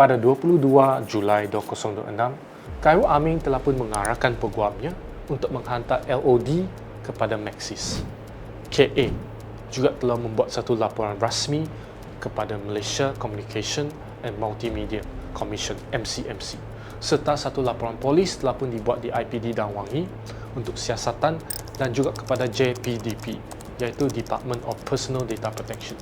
Pada 22 Julai 2026, Khairul Aming telah pun mengarahkan peguamnya untuk menghantar LOD kepada Maxis. KA juga telah membuat satu laporan rasmi kepada Malaysia Communication and Multimedia Commission MCMC, serta satu laporan polis telah pun dibuat di IPD Dan Wangi untuk siasatan dan juga kepada JPDP, iaitu Department of Personal Data Protection.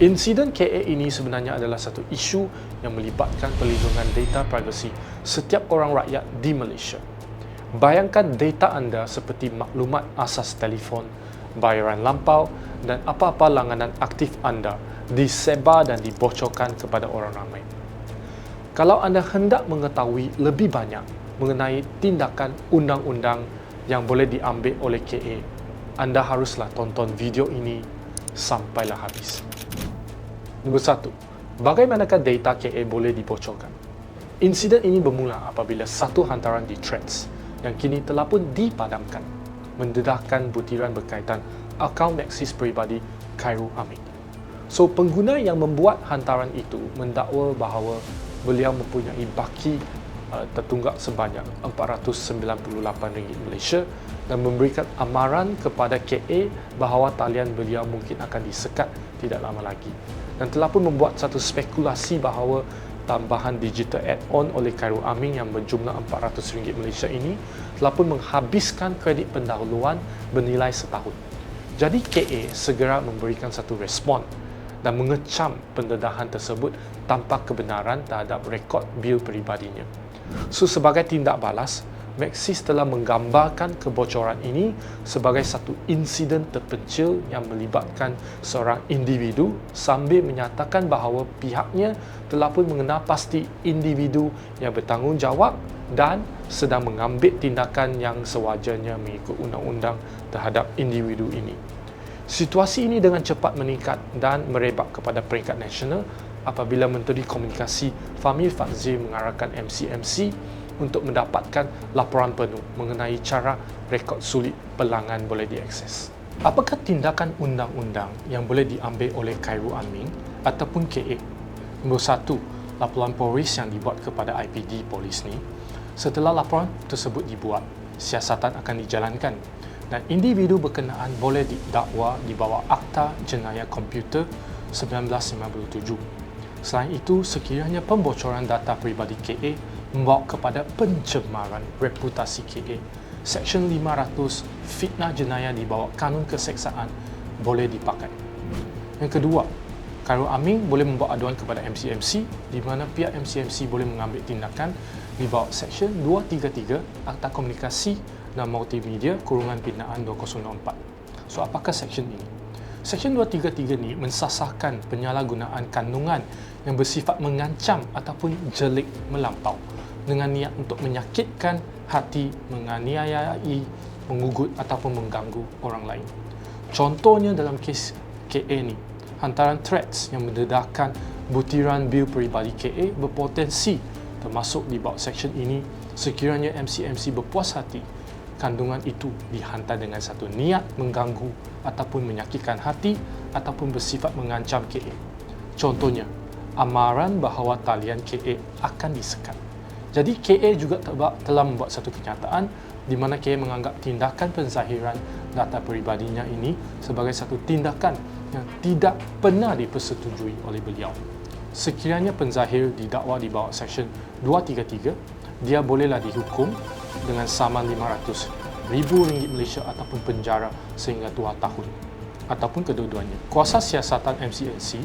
Insiden KA ini sebenarnya adalah satu isu yang melibatkan perlindungan data privacy setiap orang rakyat di Malaysia. Bayangkan data anda seperti maklumat asas telefon, bayaran lampau dan apa-apa langganan aktif anda disebar dan dibocorkan kepada orang ramai. Kalau anda hendak mengetahui lebih banyak mengenai tindakan undang-undang yang boleh diambil oleh KA, anda haruslah tonton video ini sampailah habis. Nombor 1. Bagaimanakah data KA boleh dibocorkan? Insiden ini bermula apabila satu hantaran di Threads yang kini telah pun dipadamkan mendedahkan butiran berkaitan akaun Maxis peribadi Khairul Aming. So, pengguna yang membuat hantaran itu mendakwa bahawa beliau mempunyai baki tertunggak sebanyak RM498 Malaysia dan memberikan amaran kepada KA bahawa talian beliau mungkin akan disekat tidak lama lagi, dan telah pun membuat satu spekulasi bahawa tambahan digital add-on oleh Khairul Aming yang berjumlah RM400 Malaysia ini telah pun menghabiskan kredit pendahuluan bernilai setahun. Jadi KA segera memberikan satu respon dan mengecam pendedahan tersebut tanpa kebenaran terhadap rekod bil peribadinya. So, sebagai tindak balas, Maxis telah menggambarkan kebocoran ini sebagai satu insiden terpencil yang melibatkan seorang individu sambil menyatakan bahawa pihaknya telah pun mengenal pasti individu yang bertanggungjawab dan sedang mengambil tindakan yang sewajarnya mengikut undang-undang terhadap individu ini. Situasi ini dengan cepat meningkat dan merebak kepada peringkat nasional apabila Menteri Komunikasi Fahmi Fadzil mengarahkan MCMC untuk mendapatkan laporan penuh mengenai cara rekod sulit pelanggan boleh diakses. Apakah tindakan undang-undang yang boleh diambil oleh Khairul Aming ataupun KA? Nombor 1, laporan polis yang dibuat kepada IPD polis ni. Setelah laporan tersebut dibuat, siasatan akan dijalankan dan individu berkenaan boleh didakwa di bawah Akta Jenayah Komputer 1957. Selain itu, sekiranya pembocoran data peribadi KA membawa kepada pencemaran reputasi KA, Seksyen 500 fitnah jenayah di bawah Kanun Keseksaan boleh dipakai. Yang kedua, Khairul Aming boleh membuat aduan kepada MCMC di mana pihak MCMC boleh mengambil tindakan di bawah Seksyen 233 Akta Komunikasi dan Multimedia /Pidana 2004. So, apakah seksyen ini? Seksyen 233 ni mensasarkan penyalahgunaan kandungan yang bersifat mengancam ataupun jelik melampau dengan niat untuk menyakitkan hati, menganiayai, mengugut ataupun mengganggu orang lain. Contohnya dalam kes KA ni, hantaran Threads yang mendedahkan butiran bil peribadi KA berpotensi termasuk di bawah seksyen ini sekiranya MCMC berpuas hati kandungan itu dihantar dengan satu niat mengganggu ataupun menyakitkan hati ataupun bersifat mengancam KA. Contohnya, amaran bahawa talian KA akan disekat. Jadi KA juga telah membuat satu kenyataan di mana KA menganggap tindakan penzahiran data peribadinya ini sebagai satu tindakan yang tidak pernah dipersetujui oleh beliau. Sekiranya penzahir didakwa di bawah Seksyen 233, dia bolehlah dihukum dengan saman RM500,000 Malaysia ataupun penjara sehingga 2 tahun ataupun kedua-duanya. Kuasa siasatan MCMC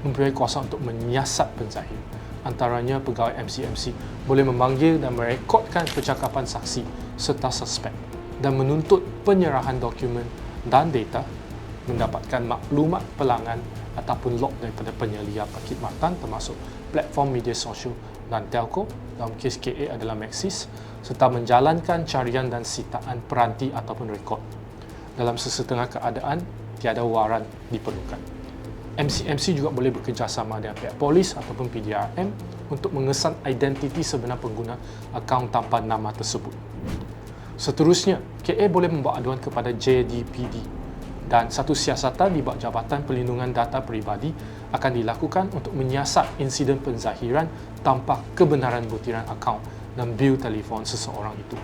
mempunyai kuasa untuk menyiasat penzahir. Antaranya pegawai MCMC boleh memanggil dan merekodkan percakapan saksi serta suspek dan menuntut penyerahan dokumen dan data, mendapatkan maklumat pelanggan ataupun log daripada penyelia perkhidmatan termasuk platform media sosial dan telco, dalam kes KA adalah Maxis, serta menjalankan carian dan sitaan peranti ataupun rekod. Dalam sesetengah keadaan, tiada waran diperlukan. MCMC juga boleh bekerjasama dengan pihak polis ataupun PDRM untuk mengesan identiti sebenar pengguna akaun tanpa nama tersebut. Seterusnya, KA boleh membuat aduan kepada JDPD Dan satu siasatan di bawah Jabatan Perlindungan Data Peribadi akan dilakukan untuk menyiasat insiden penzahiran tanpa kebenaran butiran akaun dan bil telefon seseorang itu.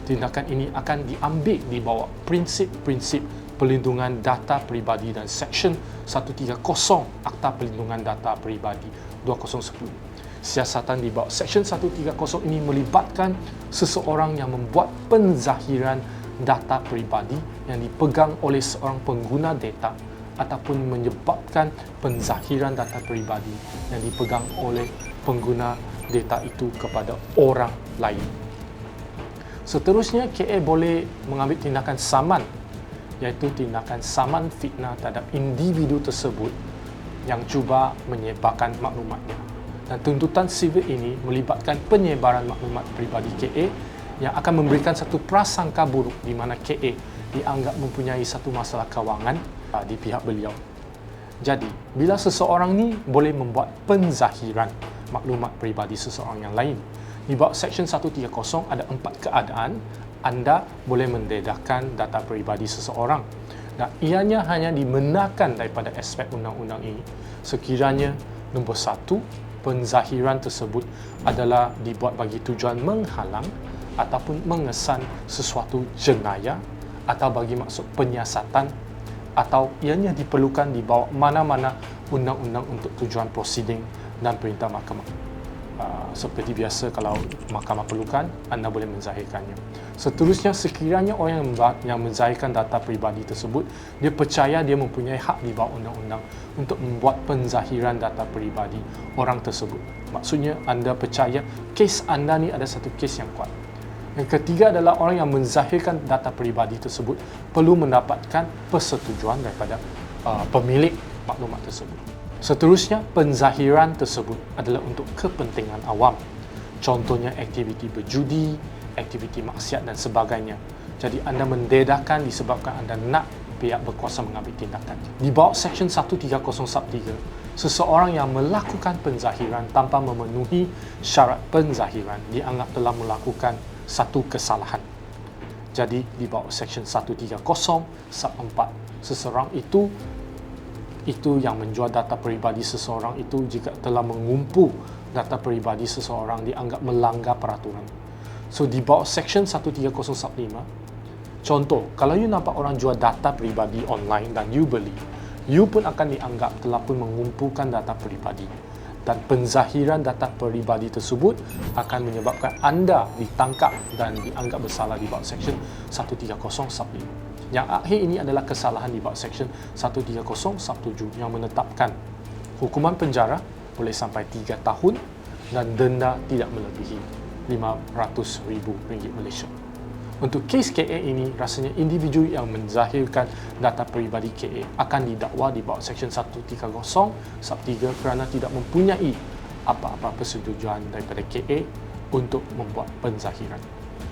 Tindakan ini akan diambil di bawah prinsip-prinsip perlindungan data peribadi dan Seksyen 130 Akta Perlindungan Data Peribadi 2010. Siasatan di bawah Seksyen 130 ini melibatkan seseorang yang membuat penzahiran data peribadi yang dipegang oleh seorang pengguna data ataupun menyebabkan penzahiran data peribadi yang dipegang oleh pengguna data itu kepada orang lain. Seterusnya, KA boleh mengambil tindakan saman, iaitu tindakan saman fitnah terhadap individu tersebut yang cuba menyebarkan maklumatnya. Dan tuntutan sivil ini melibatkan penyebaran maklumat peribadi KA yang akan memberikan satu prasangka buruk di mana KA dianggap mempunyai satu masalah kewangan di pihak beliau. Jadi, bila seseorang ni boleh membuat penzahiran maklumat peribadi seseorang yang lain, di bawah Seksyen 130 ada 4 keadaan anda boleh mendedahkan data peribadi seseorang. Dan ianya hanya dibenarkan daripada aspek undang-undang ini sekiranya nombor 1, penzahiran tersebut adalah dibuat bagi tujuan menghalang ataupun mengesan sesuatu jenayah atau bagi maksud penyiasatan atau ianya diperlukan di bawah mana-mana undang-undang untuk tujuan prosiding dan perintah mahkamah. Seperti biasa, kalau mahkamah perlukan, anda boleh menzahirkannya. Seterusnya, sekiranya orang yang menzahirkan data peribadi tersebut, dia percaya dia mempunyai hak di bawah undang-undang untuk membuat penzahiran data peribadi orang tersebut. Maksudnya, anda percaya kes anda ni ada satu kes yang kuat. Yang ketiga adalah orang yang menzahirkan data peribadi tersebut perlu mendapatkan persetujuan daripada pemilik maklumat tersebut. Seterusnya, penzahiran tersebut adalah untuk kepentingan awam. Contohnya aktiviti berjudi, aktiviti maksiat dan sebagainya. Jadi anda mendedahkan disebabkan anda nak pihak berkuasa mengambil tindakan. Di bawah Seksyen 130(3), seseorang yang melakukan penzahiran tanpa memenuhi syarat penzahiran dianggap telah melakukan satu kesalahan. Jadi di bawah Seksyen 130(4), seseorang itu yang menjual data peribadi seseorang itu jika telah mengumpu data peribadi seseorang dianggap melanggar peraturan. So di bawah Seksyen 130(5), contoh, kalau you nampak orang jual data peribadi online dan you beli, you pun akan dianggap telah pun mengumpulkan data peribadi. Dan penzahiran data peribadi tersebut akan menyebabkan anda ditangkap dan dianggap bersalah di bawah Seksyen 130(5). Yang akhir ini adalah kesalahan di bawah Seksyen 130(7) yang menetapkan hukuman penjara boleh sampai 3 tahun dan denda tidak melebihi RM500,000 Malaysia. Untuk kes KA ini, rasanya individu yang menzahirkan data peribadi KA akan didakwa di bawah Seksyen 130(3) kerana tidak mempunyai apa-apa persetujuan daripada KA untuk membuat penzahiran.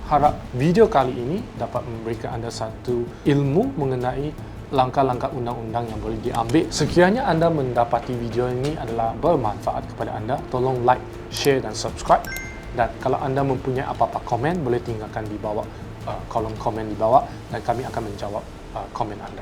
Harap video kali ini dapat memberikan anda satu ilmu mengenai langkah-langkah undang-undang yang boleh diambil. Sekiranya anda mendapati video ini adalah bermanfaat kepada anda, tolong like, share dan subscribe. Dan kalau anda mempunyai apa-apa komen, boleh tinggalkan di bawah kolom komen di bawah dan kami akan menjawab komen anda.